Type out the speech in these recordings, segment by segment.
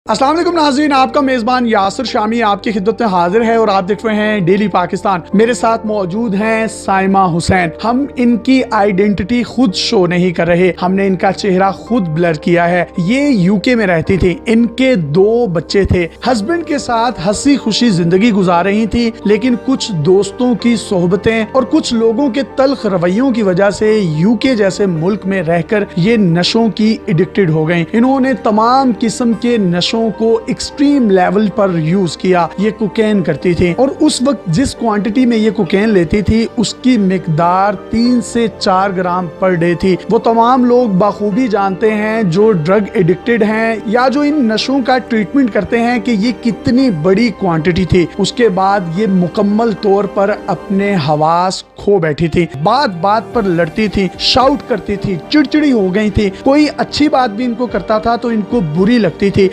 अस्सलाम वालेकुम नाज़रीन, आपका मेज़बान यासिर शामी आपकी खिदमत में हाजिर है और आप देख रहे हैं डेली पाकिस्तान। मेरे साथ मौजूद हैं साइमा हुसैन। हम इनकी आइडेंटिटी खुद शो नहीं कर रहे, हमने इनका चेहरा खुद ब्लर किया है। ये यूके में रहती थी, इनके 2 बच्चे थे, हस्बैंड के साथ हंसी खुशी जिंदगी गुजार रही थी, लेकिन कुछ दोस्तों की सोहबतें और कुछ लोगों के तल्ख रवैयों की वजह से यूके जैसे मुल्क में रहकर ये नशों की एडिक्टेड हो गई। इन्होंने तमाम किस्म के नशों को एक्सट्रीम लेवल पर यूज किया। ये कोकेन करती थी और उस वक्त जिस क्वांटिटी में ये कोकेन लेती थी उसकी मिकदार 3 से 4 ग्राम पर डे थी। वो तमाम लोग बखूबी जानते हैं जो ड्रग एडिक्टेड हैं या जो इन नशों का ट्रीटमेंट करते हैं कि ये कितनी बड़ी क्वांटिटी थी। उसके बाद ये मुकम्मल तौर पर अपने हवास खो बैठी थी, बात बात पर लड़ती थी, शाउट करती थी, चिड़चिड़ी हो गई थी। कोई अच्छी बात भी इनको करता था तो इनको बुरी लगती थी।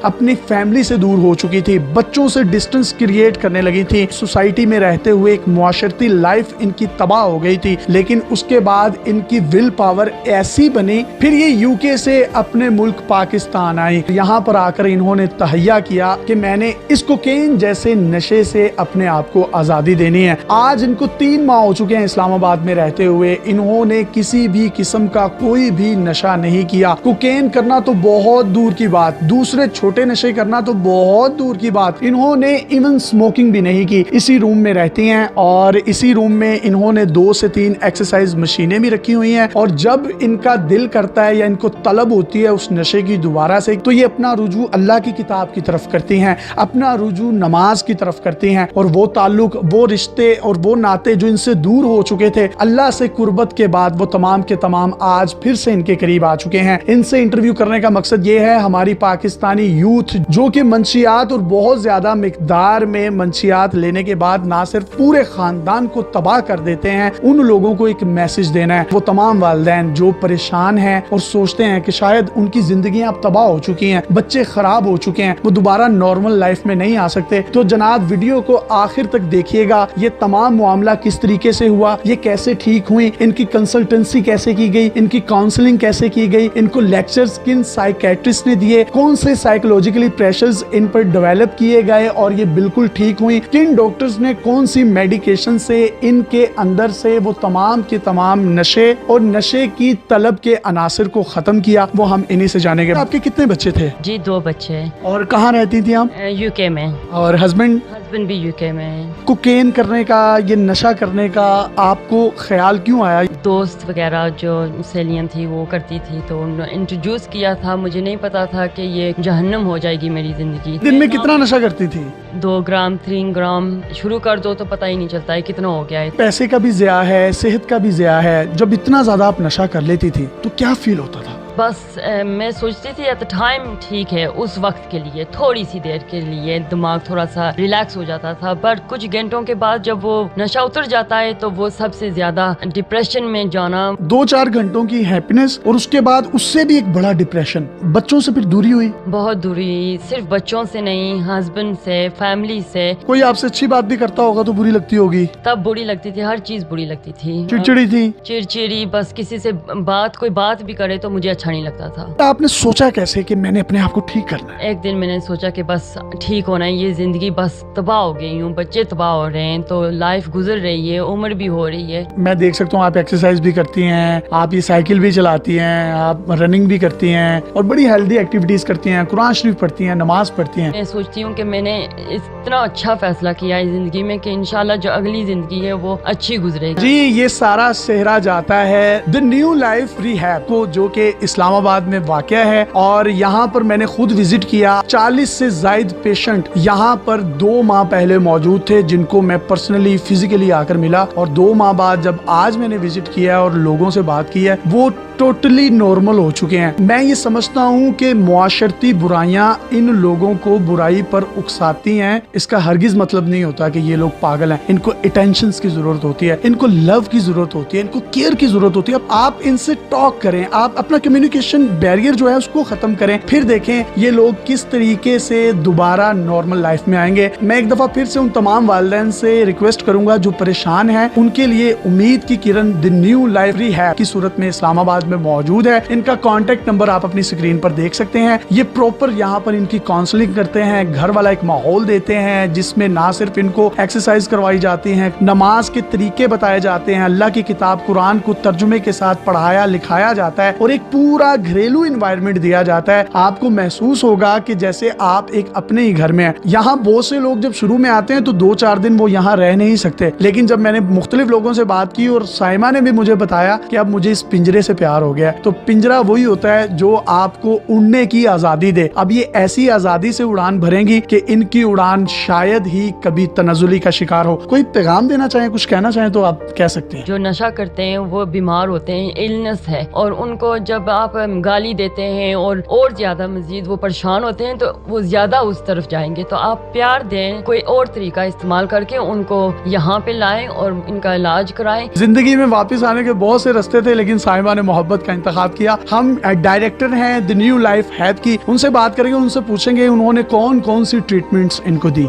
अपनी फैमिली से दूर हो चुकी थी, बच्चों से डिस्टेंस क्रिएट करने लगी थी। सोसाइटी में रहते हुए एक मुआशरती लाइफ इनकी तबाह हो गई थी, लेकिन उसके बाद इनकी विल पावर ऐसी बनी, फिर ये यूके से अपने मुल्क पाकिस्तान आई। यहाँ पर आकर इन्होंने तहैया किया कि मैंने इस कोकेन जैसे नशे से अपने आप को आज़ादी देनी है। आज इनको 3 माह हो चुके हैं इस्लामाबाद में रहते हुए। इन्होंने किसी भी किस्म का कोई भी नशा नहीं किया। कोकेन करना तो बहुत दूर की बात, दूसरे छोटे नशे करना तो बहुत दूर की बात। इन्होंने इवन स्मोकिंग भी नहीं की। इसी रूम में रहती हैं और इसी रूम में इन्होंने 2 से 3 एक्सरसाइज मशीनें भी रखी हुई हैं और जब इनका दिल करता है या इनको तलब होती है उस नशे की दोबारा से, तो ये अपना रुजू अल्लाह की किताब की तरफ करती हैं, अपना रुजू नमाज की तरफ करती हैं और वो ताल्लुक, वो रिश्ते और वो नाते जो इनसे दूर हो चुके थे अल्लाह से कुर्बत के बाद, वो तमाम के तमाम आज फिर से इनके करीब आ चुके हैं। इनसे इंटरव्यू करने का मकसद ये है, हमारी पाकिस्तानी यूथ जो कि मंशियात और बहुत ज्यादा मिकदार में मंशियात लेने के बाद ना सिर्फ पूरे खानदान को तबाह कर देते हैं, उन लोगों को एक मैसेज देना है। वो तमाम वालिदैन जो परेशान हैं और सोचते हैं कि शायद उनकी जिंदगी अब तबाह हो चुकी हैं, बच्चे खराब हो चुके हैं, वो दोबारा नॉर्मल लाइफ में नहीं आ सकते, तो जनाब वीडियो को आखिर तक देखिएगा। ये तमाम मामला किस तरीके से हुआ, ये कैसे ठीक हुई, इनकी कंसल्टेंसी कैसे की गई, इनकी काउंसलिंग कैसे की गई, इनको लेक्चर्स किन साइकेट्रिस्ट ने दिए, कौन से साइकोलॉजिकली प्रेशर्स इन पर डेवलप किए गए और ये बिल्कुल ठीक हुई, किन डॉक्टर्स ने कौन सी मेडिकेशन से इनके अंदर से वो तमाम के तमाम नशे और नशे की तलब के अनासर को खत्म किया, वो हम इन्हीं से जानेंगे। आपके कितने बच्चे थे? जी 2 बच्चे। और कहाँ रहती थी आप? यूके में। और हस्बैंड भी यूके में। कोकेन करने का, ये नशा करने का आपको ख्याल क्यों आया? दोस्त वगैरह जो सहेलियां थी वो करती थी तो इंट्रोड्यूस किया था। मुझे नहीं पता था कि ये जहन्नम हो जाएगी मेरी जिंदगी। दिन में कितना नशा करती थी? 2 ग्राम 3 ग्राम शुरू कर दो तो पता ही नहीं चलता है कितना हो गया है। पैसे का भी ज़िया है, सेहत का भी ज़िया है। जब इतना ज्यादा आप नशा कर लेती थी तो क्या फील होता था? बस मैं सोचती थी एट द टाइम ठीक है, उस वक्त के लिए थोड़ी सी देर के लिए दिमाग थोड़ा सा रिलैक्स हो जाता था, पर कुछ घंटों के बाद जब वो नशा उतर जाता है तो वो सबसे ज्यादा डिप्रेशन में जाना। 2-4 घंटों की हैप्पीनेस और उसके बाद उससे भी एक बड़ा डिप्रेशन। बच्चों से फिर दूरी हुई? बहुत दूरी, सिर्फ बच्चों से नहीं, हस्बैंड से, फैमिली से। कोई आपसे अच्छी बात भी करता होगा तो बुरी लगती होगी? तब बुरी लगती थी, हर चीज बुरी लगती थी। चिड़चिड़ी थी? चिड़चिड़ी, बस किसी से कोई बात भी करे तो मुझे अच्छा नहीं लगता था। आपने सोचा कैसे कि मैंने अपने आप को ठीक करना है? एक दिन मैंने सोचा कि बस ठीक होना है, ये जिंदगी बस तबाह हो गई हूँ, बच्चे तबाह हो रहे हैं, तो लाइफ गुजर रही है, उम्र भी हो रही है। मैं देख सकता हूँ आप एक्सरसाइज भी करती हैं, आप ये साइकिल भी चलाती हैं, आप रनिंग भी करती हैं और बड़ी हेल्दी एक्टिविटीज करती हैं, कुरान शरीफ पढ़ती हैं, नमाज पढ़ती हैं। मैं सोचती हूँ कि मैंने इतना अच्छा फैसला किया है जिंदगी में कि इंशाल्लाह जो अगली जिंदगी है वो अच्छी गुजरेगी। जी, ये सारा सेहरा जाता है द न्यू लाइफ रिहैब को, जो कि इस्लामाबाद में वाक़या है और यहाँ पर मैंने खुद विजिट किया। 40 से ज़ायद पेशेंट यहाँ पर 2 माह पहले मौजूद थे जिनको मैं पर्सनली फिजिकली आकर मिला और 2 माह बाद जब आज मैंने विजिट किया और लोगों से बात की है, वो टोटली नॉर्मल हो चुके हैं। मैं ये समझता हूँ कि मुआशरती बुराइयां इन लोगों को बुराई पर उकसाती हैं। इसका हरगिज मतलब नहीं होता कि ये लोग पागल हैं। इनको अटेंशन की जरूरत होती है, इनको लव की जरूरत होती है, इनको केयर की जरूरत होती है। आप इनसे टॉक करें, आप अपना कम्युनिकेशन बैरियर जो है उसको खत्म करें, फिर देखें ये लोग किस तरीके से दोबारा नॉर्मल लाइफ में आएंगे। मैं एक दफा फिर से उन तमाम वालिदैन से रिक्वेस्ट करूंगा जो परेशान हैं, उनके लिए उम्मीद की किरण द न्यू लाइफ रिहैब की सूरत में इस्लामाबाद میں موجود ہے. ان کا کانٹیکٹ نمبر آپ اپنی اسکرین پر دیکھ سکتے ہیں. یہ پراپر یہاں پر ان کی کاؤنسلنگ کرتے ہیں, گھر والا ایک ماحول دیتے ہیں جس میں نہ صرف ان کو ایکسرسائز کروائی جاتی ہیں, نماز کے طریقے بتائے جاتے ہیں, اللہ کی کتاب قرآن کو ترجمے کے ساتھ پڑھایا لکھایا جاتا ہے, اور ایک پورا گھریلو انوائرمنٹ دیا جاتا ہے. آپ کو محسوس ہوگا کہ جیسے آپ ایک اپنے ہی گھر میں ہیں. یہاں بہت سے لوگ جب شروع میں آتے ہیں تو 2-4 دن وہ یہاں رہ نہیں سکتے, لیکن جب میں نے مختلف لوگوں سے بات کی اور سائمہ نے بھی مجھے بتایا کہ اب مجھے اس پنجرے سے پیار ہو گیا. تو پنجرا وہی ہوتا ہے جو آپ کو اڑنے کی آزادی دے. اب یہ ایسی آزادی سے اڑان بھریں گی کہ ان کی اڑان شاید ہی کبھی تنزلی کا شکار ہو. کوئی پیغام دینا چاہیں, کچھ کہنا چاہیں تو آپ کہہ سکتے ہیں. جو نشہ کرتے ہیں وہ بیمار ہوتے ہیں, النس ہے, اور ان کو جب آپ گالی دیتے ہیں اور زیادہ مزید وہ پریشان ہوتے ہیں تو وہ زیادہ اس طرف جائیں گے. تو آپ پیار دیں, کوئی اور طریقہ استعمال کر کے ان کو یہاں پہ لائیں اور ان کا علاج کرائیں. زندگی میں واپس آنے کے بہت سے راستے تھے, لیکن سائمہ نے محبت کا انتخاب کیا. ہم ڈائریکٹر ہیں دی نیو لائف ہیلتھ کی, ان سے بات کریں گے, ان سے پوچھیں گے انہوں نے کون کون سی ٹریٹمنٹس ان کو دی.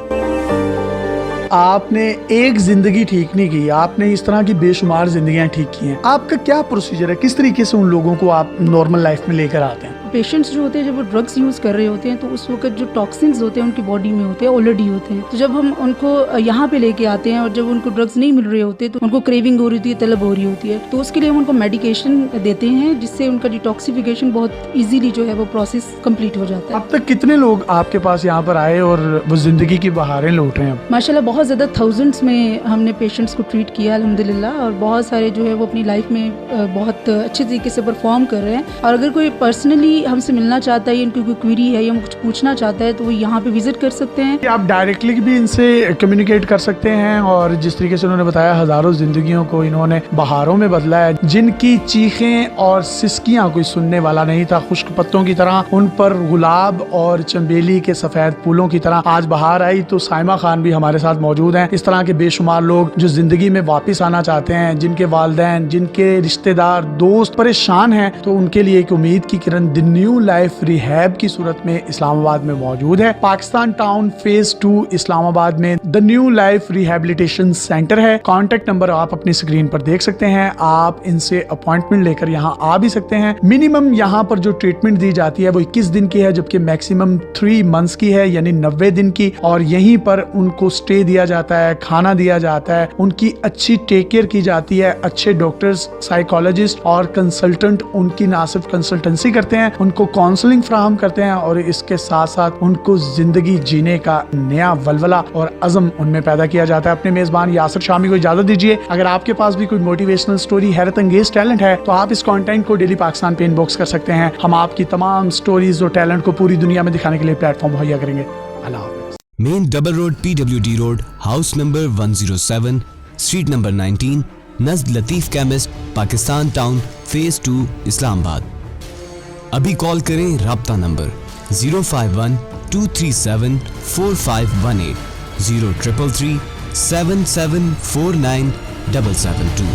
آپ نے ایک زندگی ٹھیک نہیں کی, آپ نے اس طرح کی بے شمار زندگیاں ٹھیک کی ہیں. آپ کا کیا پروسیجر ہے, کس طریقے سے ان لوگوں کو آپ نارمل لائف میں لے کر آتے ہیں؟ پیشنٹس جو ہوتے ہیں جب وہ ڈرگس یوز کر رہے ہوتے ہیں تو اس وقت جو ٹاکسنز ہوتے ہیں ان کی باڈی میں ہوتے ہیں, آلریڈی ہوتے ہیں. تو جب ہم ان کو یہاں پہ لے کے آتے ہیں اور جب ان کو ڈرگس نہیں مل رہے ہوتے تو ان کو کریونگ ہو رہی ہوتی ہے, طلب ہو رہی ہوتی ہے, تو اس کے لیے ہم ان کو میڈیکیشن دیتے ہیں جس سے ان کا ڈیٹاکسیفیکیشن بہت ایزیلی جو ہے وہ پروسیس کمپلیٹ ہو جاتا ہے. اب تک کتنے لوگ آپ کے پاس یہاں پر آئے اور وہ زندگی کی بہاریں لوٹ رہے ہیں؟ ماشاء اللہ بہت زیادہ تھاؤزنڈس میں ہم نے پیشنٹس کو ٹریٹ کیا الحمدللہ, اور بہت سارے جو ہے وہ اپنی لائف میں بہت اچھے طریقے سے پرفارم کر رہے ہیں. اور اگر کوئی پرسنلی ہم سے ملنا چاہتا ہے, ان کی کوئی کوئری ہے یا کچھ پوچھنا چاہتا ہے تو وہ یہاں پہ وزٹ کر سکتے ہیں. آپ ڈائریکٹلی بھی ان سے کمیونیکیٹ کر سکتے ہیں, اور جس طریقے سے انہوں نے بتایا ہزاروں زندگیوں کو انہوں نے بہاروں میں بدلا ہے, جن کی چیخیں اور سسکیاں کوئی سننے والا نہیں تھا. خشک پتوں کی طرح ان پر گلاب اور چنبیلی کے سفید پھولوں کی طرح آج بہار آئی. تو سائمہ خان بھی ہمارے ساتھ موجود ہیں. اس طرح کے بے شمار لوگ جو زندگی میں واپس آنا چاہتے ہیں, جن کے والدین, جن کے رشتہ دار, دوست پریشان ہیں, تو ان کے لیے ایک امید کی کرن دی نیو لائف ریہیب کی صورت میں اسلام آباد میں موجود ہے. پاکستان ٹاؤن فیز 2 اسلام آباد میں دی نیو لائف ریہیبلیٹیشن سینٹر ہے. کانٹیکٹ نمبر آپ اپنی اسکرین پر دیکھ سکتے ہیں. آپ ان سے اپوائنٹمنٹ لے کر یہاں آ بھی سکتے ہیں. منیمم یہاں پر جو ٹریٹمنٹ دی جاتی ہے وہ 21 دن کی ہے, جبکہ میکسیمم 3 منتھس کی ہے, یعنی 90 دن کی. اور یہیں پر ان کو اسٹے دیا جاتا ہے, کھانا دیا جاتا ہے, ان کی اچھی ٹیک کیئر کی جاتی ہے. اچھے ڈاکٹرز, سائیکالوجسٹ اور کنسلٹنٹ ان کی نہ صرف کنسلٹنسی کرتے ہیں, ان کو کاؤنسلنگ فراہم کرتے ہیں, اور اس کے ساتھ ساتھ ان کو زندگی جینے کا نیا ولولہ اور عزم ان میں پیدا کیا جاتا ہے. اپنے میزبان یاسر شامی کو اجازت دیجیے. اگر آپ کے پاس بھی کوئی موٹیویشنل سٹوری, حیرت انگیز ٹیلنٹ ہے, تو آپ اس کانٹینٹ کو ڈیلی پاکستان پہ ان باکس کر سکتے ہیں. ہم آپ کی تمام سٹوریز اور ٹیلنٹ کو پوری دنیا میں دکھانے کے لیے پلیٹ فارم مہیا کریں گے. اللہ حافظ. Main double road PWD road, house number 107, street number 19, نزد Latif chemist, Pakistan town phase 2 Islamabad. ابھی کال کریں. رابطہ نمبر 051-237-4518, 0333-7749-772.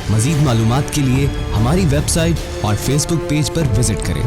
مزید معلومات کے لیے ہماری ویب سائٹ اور فیس بک پیج پر وزٹ کریں.